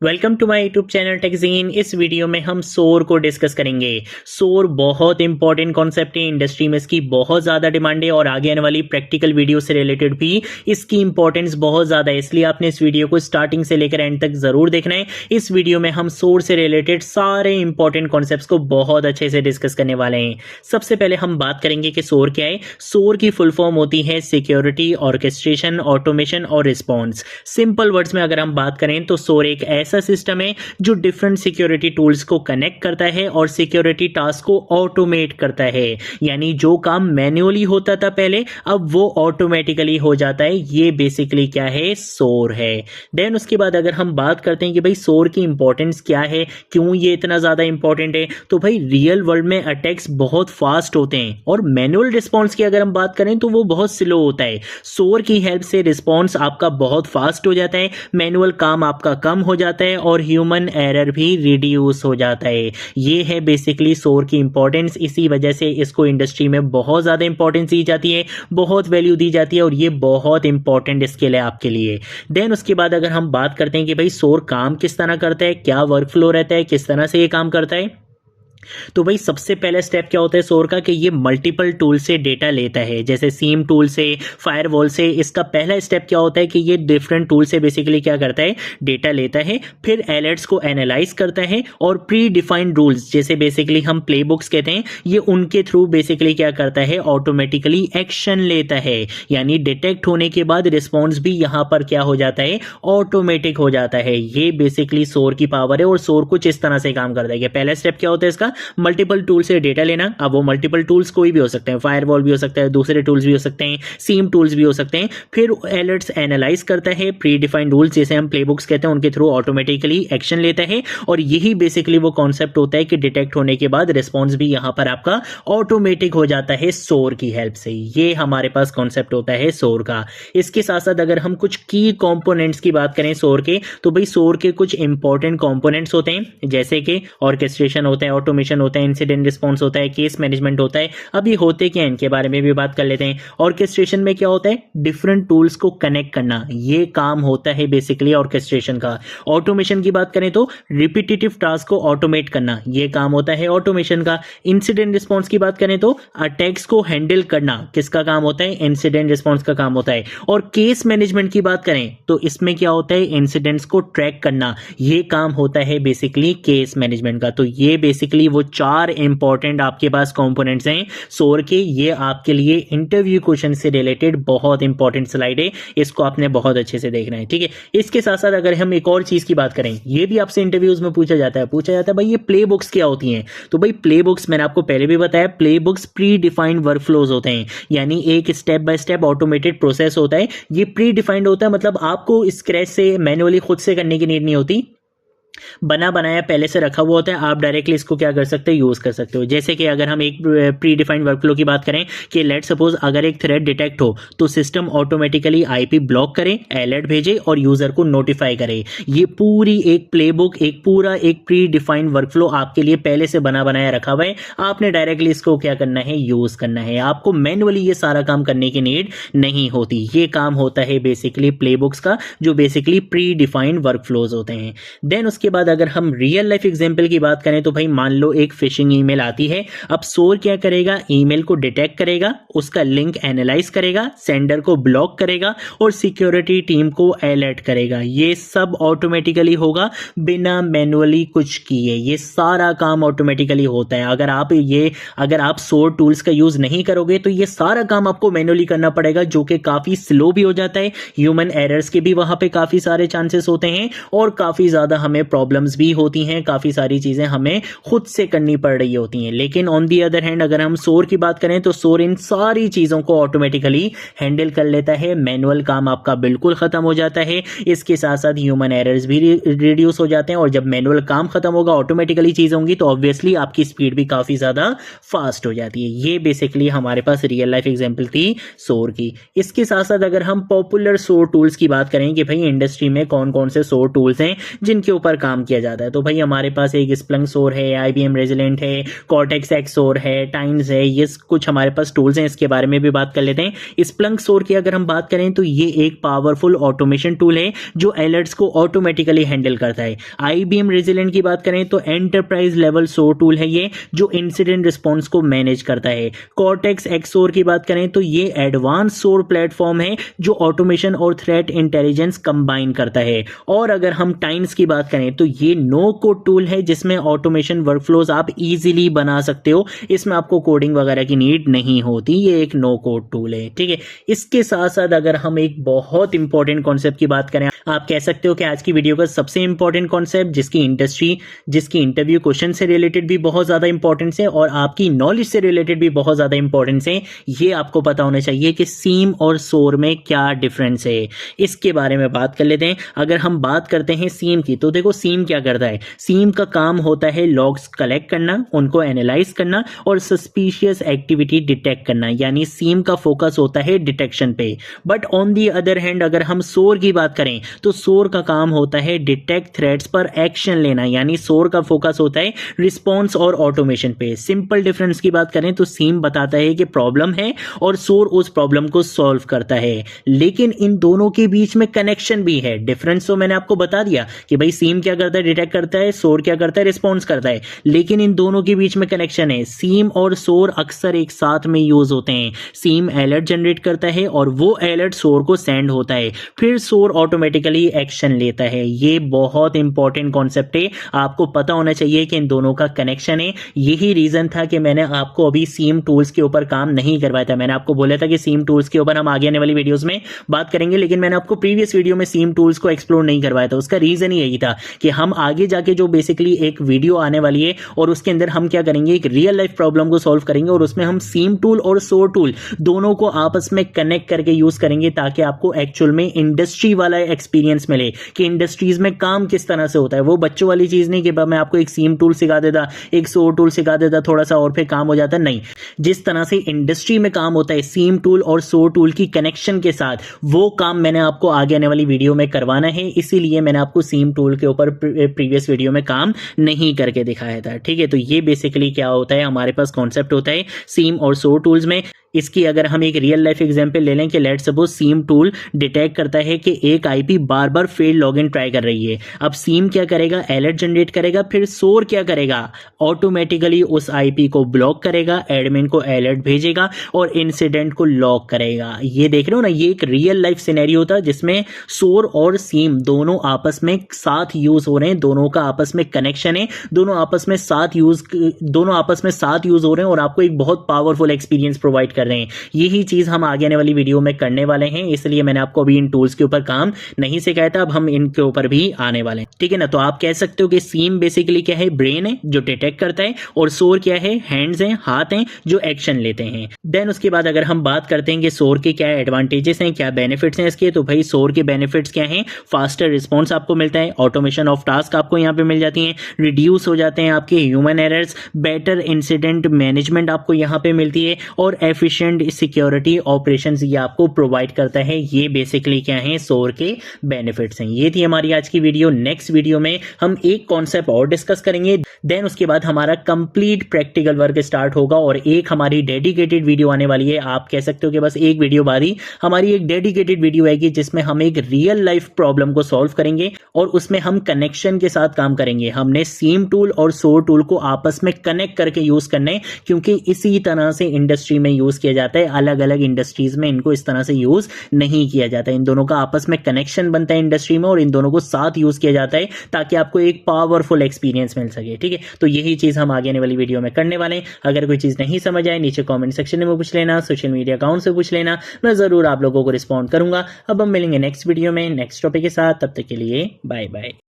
Welcome to my YouTube channel Techgene. इस वीडियो में हम सोर को डिस्कस करेंगे। सोर बहुत इंपॉर्टेंट कॉन्सेप्ट है, इंडस्ट्री में इसकी बहुत ज़्यादा डिमांड है और आगे आने वाली प्रैक्टिकल वीडियो से रिलेटेड भी इसकी इंपॉर्टेंस बहुत ज़्यादा है, इसलिए आपने इस वीडियो को स्टार्टिंग से लेकर एंड तक ज़रूर देखना है। इस वीडियो में हम सोर से रिलेटेड सारे इंपॉर्टेंट कॉन्सेप्ट्स को बहुत अच्छे से डिस्कस करने वाले हैं। सबसे पहले हम बात करेंगे कि सोर क्या है। सोर की फुल फॉर्म होती है सिक्योरिटी, ऑर्केस्ट्रेशन, ऑटोमेशन और रिस्पॉन्स। सिंपल वर्ड्स में अगर हम बात करें तो सोर एक ऐसा सिस्टम है जो डिफरेंट सिक्योरिटी टूल्स को कनेक्ट करता है और सिक्योरिटी टास्क को ऑटोमेट करता है। यानी जो काम मैन्युअली होता था पहले, अब वो ऑटोमेटिकली हो जाता है। ये बेसिकली क्या है, सोर है। देन उसके बाद अगर हम बात करते हैं कि भाई सोर की इंपॉर्टेंस क्या है, क्यों ये इतना ज्यादा इंपॉर्टेंट है, तो भाई रियल वर्ल्ड में अटैक्स बहुत फास्ट होते हैं और मैनुअल रिस्पॉन्स की अगर हम बात करें तो वो बहुत स्लो होता है। सोर की हेल्प से रिस्पॉन्स आपका बहुत फास्ट हो जाता है, मैनुअल काम आपका कम हो जाता है और ह्यूमन एरर भी रिड्यूस हो जाता है। ये है बेसिकली सोर की इंपॉर्टेंस। इसी वजह से इसको इंडस्ट्री में बहुत ज़्यादा इंपॉर्टेंस दी जाती है, बहुत वैल्यू दी जाती है और ये बहुत इंपॉर्टेंट स्किल है आपके लिए। देन उसके बाद अगर हम बात करते हैं कि भाई सोर काम किस तरह करता है, क्या वर्क फ्लो रहता है, किस तरह से ये काम करता है, तो भाई सबसे पहला स्टेप क्या होता है सोर का कि ये मल्टीपल टूल से डेटा लेता है, जैसे सीम टूल से, फायरवॉल से। इसका पहला स्टेप क्या होता है कि ये डिफरेंट टूल से बेसिकली क्या करता है, डेटा लेता है, फिर अलर्ट्स को एनालाइज करता है और प्री डिफाइंड रूल्स, जैसे बेसिकली हम प्ले बुक्स कहते हैं, ये उनके थ्रू बेसिकली क्या करता है, ऑटोमेटिकली एक्शन लेता है। यानी डिटेक्ट होने के बाद रिस्पॉन्स भी यहाँ पर क्या हो जाता है, ऑटोमेटिक हो जाता है। ये बेसिकली सोर की पावर है और सोर कुछ इस तरह से काम करता है कि पहला स्टेप क्या होता है इसका, मल्टीपल टूल से डेटा लेना। अब वो मल्टीपल टूल्स कोई भी हो सकते हैं, फायरवॉल भी हो सकता है, दूसरे टूल्स भी हो सकते हैं, सीम टूल्स भी हो सकते हैं। फिर अलर्ट्स एनालाइज करता है, प्री डिफाइंड रूल्स जैसे हम प्ले बुक्स कहते हैं उनके थ्रू ऑटोमेटिकली एक्शन लेता है और यही बेसिकली वो कॉन्सेप्ट होता है कि डिटेक्ट होने के बाद रिस्पॉन्स भी यहां पर आपका ऑटोमेटिक हो जाता है सोर की हेल्प से। ये हमारे पास कॉन्सेप्ट होता है सोर का। इसके साथ साथ अगर हम कुछ की कंपोनेंट्स की बात करें सोर के, तो भाई सोर के कुछ इंपॉर्टेंट कंपोनेंट्स होते हैं, जैसे कि ऑर्केस्ट्रेशन होता है, ऑटोमेशन होता है, इंसिडेंट रिस्पॉन्स होता है, केस मैनेजमेंट होता है। अभी होते क्या इनके बारे में भी बात कर लेते हैं। ऑर्केस्ट्रेशन में क्या होता है, डिफरेंट टूल्स को कनेक्ट करना, ये काम होता है बेसिकली ऑर्केस्ट्रेशन का। ऑटोमेशन की बात करें तो रिपीटेटिव टास्क को ऑटोमेट करना, ये काम होता है ऑटोमेशन का। इंसिडेंट रिस्पॉन्स की बात करें तो अटैक्स को हैंडल करना किसका काम होता है, इंसिडेंट रिस्पॉन्स का काम होता है। और केस मैनेजमेंट की बात करें तो इसमें क्या होता है, इंसिडेंट्स को ट्रैक करना, ये काम होता है बेसिकली केस मैनेजमेंट का। तो ये बेसिकली वो चार इंपॉर्टेंट आपके पास कंपोनेंट्स हैं सोर के। ये आपके लिए इंटरव्यू क्वेश्चन से रिलेटेड बहुत इंपॉर्टेंट स्लाइड है, इसको आपने बहुत अच्छे से देखना है, ठीक है। इसके साथ साथ अगर हम एक और चीज की बात करें, ये भी आपसे इंटरव्यूज में पूछा जाता है भाई ये प्ले बुक्स क्या होती हैं। तो भाई प्ले बुक्स मैंने आपको पहले भी बताया, play books pre defined work flows होते हैं, यानी एक step by step automated process होता है। ये प्री डिफाइंड होता है, मतलब आपको स्क्रैच से मैन्युअली खुद से करने की नीड नहीं होती, बना बनाया पहले से रखा हुआ होता है। आप डायरेक्टली इसको क्या कर सकते हो, यूज कर सकते हो। जैसे कि अगर हम एक प्री डिफाइंड वर्कफ्लो की बात करें कि लेट सपोज अगर एक थ्रेड डिटेक्ट हो तो सिस्टम ऑटोमेटिकली आईपी ब्लॉक करे, अलर्ट भेजे और यूजर को नोटिफाई करे। ये पूरी एक प्लेबुक, एक पूरा एक प्री डिफाइंड वर्कफ्लो आपके लिए पहले से बना बनाया रखा हुआ है। आपने डायरेक्टली इसको क्या करना है, यूज करना है। आपको मैनुअली ये सारा काम करने की नीड नहीं होती। ये काम होता है बेसिकली प्लेबुक्स का, जो बेसिकली प्री डिफाइंड वर्कफ्लोज होते हैं। देन उसके बाद अगर हम रियल लाइफ एग्जांपल की बात करें तो भाई मान लो एक फिशिंग ईमेल आती है। अब सोर क्या करेगा, ईमेल को डिटेक्ट करेगा, उसका लिंक एनालाइज करेगा, सेंडर को ब्लॉक करेगा और सिक्योरिटी टीम को अलर्ट करेगा। ये सब ऑटोमेटिकली होगा बिना मैनुअली कुछ किए, ये सारा काम ऑटोमेटिकली होता है। अगर आप सोर टूल्स का यूज नहीं करोगे तो ये सारा काम आपको मैनुअली करना पड़ेगा, जो कि काफी स्लो भी हो जाता है। ह्यूमन एरर्स के भी वहां पे काफी सारे चांसेस होते हैं और काफी ज्यादा हमें प्रॉब्लम्स भी होती हैं, काफी सारी चीजें हमें खुद से करनी पड़ रही होती हैं। लेकिन ऑन दी अदर हैंड अगर हम सोर की बात करें तो सोर इन सारी चीजों को ऑटोमेटिकली हैंडल कर लेता है, मैनुअल काम आपका बिल्कुल खत्म हो जाता है। इसके साथ साथ ह्यूमन एरर्स भी रिड्यूस हो जाते हैं और जब मैनुअल काम खत्म होगा, ऑटोमेटिकली चीज होंगी, तो ऑब्वियसली आपकी स्पीड भी काफी ज्यादा फास्ट हो जाती है। ये बेसिकली हमारे पास रियल लाइफ एग्जांपल थी सोर की। इसके साथ साथ अगर हम पॉपुलर सोर टूल्स की बात करें कि भाई इंडस्ट्री में कौन कौन से सोर टूल्स हैं जिनके ऊपर काम किया जाता है। तो भाई हमारे पास एक स्प्लंक सोर है, IBM रेजिलेंट है, कॉर्टेक्स एक्स सोर है, टाइम्स है, ये कुछ हमारे पास टूल्स हैं, इसके बारे में भी बात कर लेते हैं। स्प्लंक सोर की अगर हम बात करें तो ये एक पावरफुल ऑटोमेशन टूल है जो अलर्ट्स को ऑटोमेटिकली हैंडल करता है। IBM रेजिलेंट की बात करें तो एंटरप्राइज लेवल सोर टूल है ये, जो इंसिडेंट रिस्पॉन्स को मैनेज करता है। कॉर्टेक्स एक्स सोर की बात करें तो ये एडवांस सोर प्लेटफॉर्म है जो ऑटोमेशन और थ्रेट इंटेलिजेंस कंबाइन करता है। और अगर हम टाइम्स की बात करें तो ये नो कोड टूल है जिसमें ऑटोमेशन वर्कफ्लोज आप इजीली बना सकते हो, इसमें आपको कोडिंग वगैरह की नीड नहीं होती, ये एक नो कोड टूल है। ठीक है, इसके साथ साथ अगर हम एक बहुत इंपॉर्टेंट कॉन्सेप्ट की बात करें, आप कह सकते हो कि आज की वीडियो का सबसे इंपॉर्टेंट कॉन्सेप्ट, जिसकी इंटरव्यू क्वेश्चन से रिलेटेड भी बहुत ज्यादा इंपॉर्टेंस है और आपकी नॉलेज से रिलेटेड भी बहुत ज्यादा इंपॉर्टेंस है, ये आपको पता होना चाहिए कि सीम और सोर में क्या डिफरेंस है। इसके बारे में बात कर लेते हैं। अगर हम बात करते हैं सीम की, तो देखो सीम क्या करता है। सीम का काम होता है लॉग्स कलेक्ट करना, उनको एनालाइज करना और सस्पिशियस एक्टिविटी डिटेक्ट करना, यानी सीम का फोकस होता है डिटेक्शन पे। But on the other hand अगर हम सोर की बात करें तो सोर का काम होता है डिटेक्ट थ्रेट्स पर एक्शन लेना, यानी सोर का फोकस होता है रिस्पॉन्स और ऑटोमेशन पे। सिंपल डिफरेंस की बात करें तो सीम बताता है कि प्रॉब्लम है और सोर उस प्रॉब्लम को सॉल्व करता है, लेकिन इन दोनों के बीच में कनेक्शन भी है। डिफरेंस तो मैंने आपको बता दिया कि भाई सीम क्या करता है, डिटेक्ट करता है, सोर क्या करता है, रिस्पॉन्स करता है, लेकिन इन दोनों के बीच में कनेक्शन है। सीम और सोर अक्सर एक साथ में यूज होते हैं। सीम अलर्ट जनरेट करता है और वो अलर्ट सोर को सेंड होता है, फिर सोर ऑटोमेटिकली एक्शन लेता है। ये बहुत इंपॉर्टेंट कॉन्सेप्ट है, आपको पता होना चाहिए कि इन दोनों का कनेक्शन है। यही रीजन था कि मैंने आपको अभी सीम टूल्स के ऊपर काम नहीं करवाया था। मैंने आपको बोला था कि सीम टूल्स के ऊपर हम आगे आने वाली वीडियोस में बात करेंगे, लेकिन मैंने आपको प्रीवियस वीडियो में सीम टूल्स को एक्सप्लोर नहीं करवाया था। उसका रीजन ही यही था कि हम आगे जाके जो बेसिकली एक वीडियो आने वाली है और उसके अंदर हम क्या करेंगे, एक रियल लाइफ प्रॉब्लम को सॉल्व करेंगे और उसमें हम सीम टूल और सोर टूल दोनों को आपस में कनेक्ट करके यूज करेंगे, ताकि आपको एक्चुअल में इंडस्ट्री वाला एक्सपीरियंस मिले कि इंडस्ट्रीज में काम किस तरह से होता है। वो बच्चों वाली चीज नहीं कि मैं आपको एक सीम टूल सिखा देता, एक सोर टूल सिखा देता थोड़ा सा और फिर काम हो जाता, नहीं। जिस तरह से इंडस्ट्री में काम होता है सीम टूल और सोर टूल की कनेक्शन के साथ, वो काम मैंने आपको आगे आने वाली वीडियो में करवाना है, इसीलिए मैंने आपको सीम टूल के ऊपर प्रीवियस वीडियो में काम नहीं करके दिखाया था। ठीक है, तो ये बेसिकली क्या होता है, हमारे पास कॉन्सेप्ट होता है सीम और सोर टूल्स में। इसकी अगर हम एक रियल लाइफ एग्जांपल ले लें कि let's suppose SIEM tool detect करता है कि एक आईपी बार बार फेल्ड लॉगिन ट्राई कर रही है। अब सीम क्या करेगा, अलर्ट जनरेट करेगा, फिर सोर क्या करेगा, ऑटोमेटिकली उस आईपी को ब्लॉक करेगा, एडमिन को अलर्ट भेजेगा और इंसिडेंट को लॉक करेगा। ये देख रहे हो ना, ये एक रियल लाइफ सिनेरियो था जिसमें सोर और सीम दोनों आपस में साथ यूज हो रहे हैं, दोनों का आपस में कनेक्शन है, दोनों आपस में साथ यूज हो रहे हैं और आपको एक बहुत पावरफुल एक्सपीरियंस प्रोवाइड कर रहे हैं। यही चीज हम आगे आने वाली वीडियो में करने वाले हैं, इसलिए मैंने आपको अभी इन टूल्स के ऊपर काम नहीं सिखाया था, अब हम इनके ऊपर भी आने वाले हैं। ठीक है ना, तो आप कह सकते हो कि सीम बेसिकली क्या है, ब्रेन है जो डिटेक्ट करता है, और सोर क्या है, हैंड्स हैं, हाथ हैं जो एक्शन लेते हैं। देन उसके बाद अगर हम बात करते हैं कि सोर के क्या एडवांटेजेस हैं, क्या बेनिफिट्स हैं इसके, तो भाई सोर के बेनिफिट्स क्या हैं, फास्टर रिस्पॉन्स आपको मिलता है, ऑटोमेशन ऑफ टास्क आपको यहाँ पे मिल जाती है, रिड्यूस हो जाते हैं आपके human errors, better incident management आपको यहाँ पे मिलती है और एफिशिएंट सिक्योरिटी ऑपरेशंस ये आपको प्रोवाइड करता है। ये बेसिकली क्या है, सोर के बेनिफिट्स हैं। ये थी हमारी आज की वीडियो। नेक्स्ट वीडियो में हम एक कॉन्सेप्ट और डिस्कस करेंगे, देन उसके बाद हमारा कंप्लीट प्रैक्टिकल वर्क स्टार्ट होगा और एक हमारी डेडिकेटेड वीडियो आने वाली है। आप कह सकते हो कि बस एक वीडियो बाद ही हमारी एक डेडिकेटेड वीडियो आएगी जिसमें हम एक रियल लाइफ प्रॉब्लम को सॉल्व करेंगे और उसमें हम कनेक्शन के साथ काम करेंगे। हमने सीम टूल और सोर टूल को आपस में कनेक्ट करके यूज करना है, क्योंकि इसी तरह से इंडस्ट्री में यूज किया जाता है। अलग अलग इंडस्ट्रीज में इनको इस तरह से यूज नहीं किया जाता है। इन दोनों का आपस में कनेक्शन बनता है इंडस्ट्री में और इन दोनों को साथ यूज किया जाता है ताकि आपको एक पावरफुल एक्सपीरियंस मिल सके। ठीक है, तो यही चीज हम आगे आने वाली वीडियो में करने वाले हैं। अगर कोई चीज नहीं समझ आए नीचे कमेंट सेक्शन में पूछ लेना, सोशल मीडिया अकाउंट से पूछ लेना, मैं जरूर आप लोगों को रिस्पॉन्ड करूंगा। अब हम मिलेंगे नेक्स्ट वीडियो में नेक्स्ट टॉपिक के साथ, तब तक के लिए बाय बाय।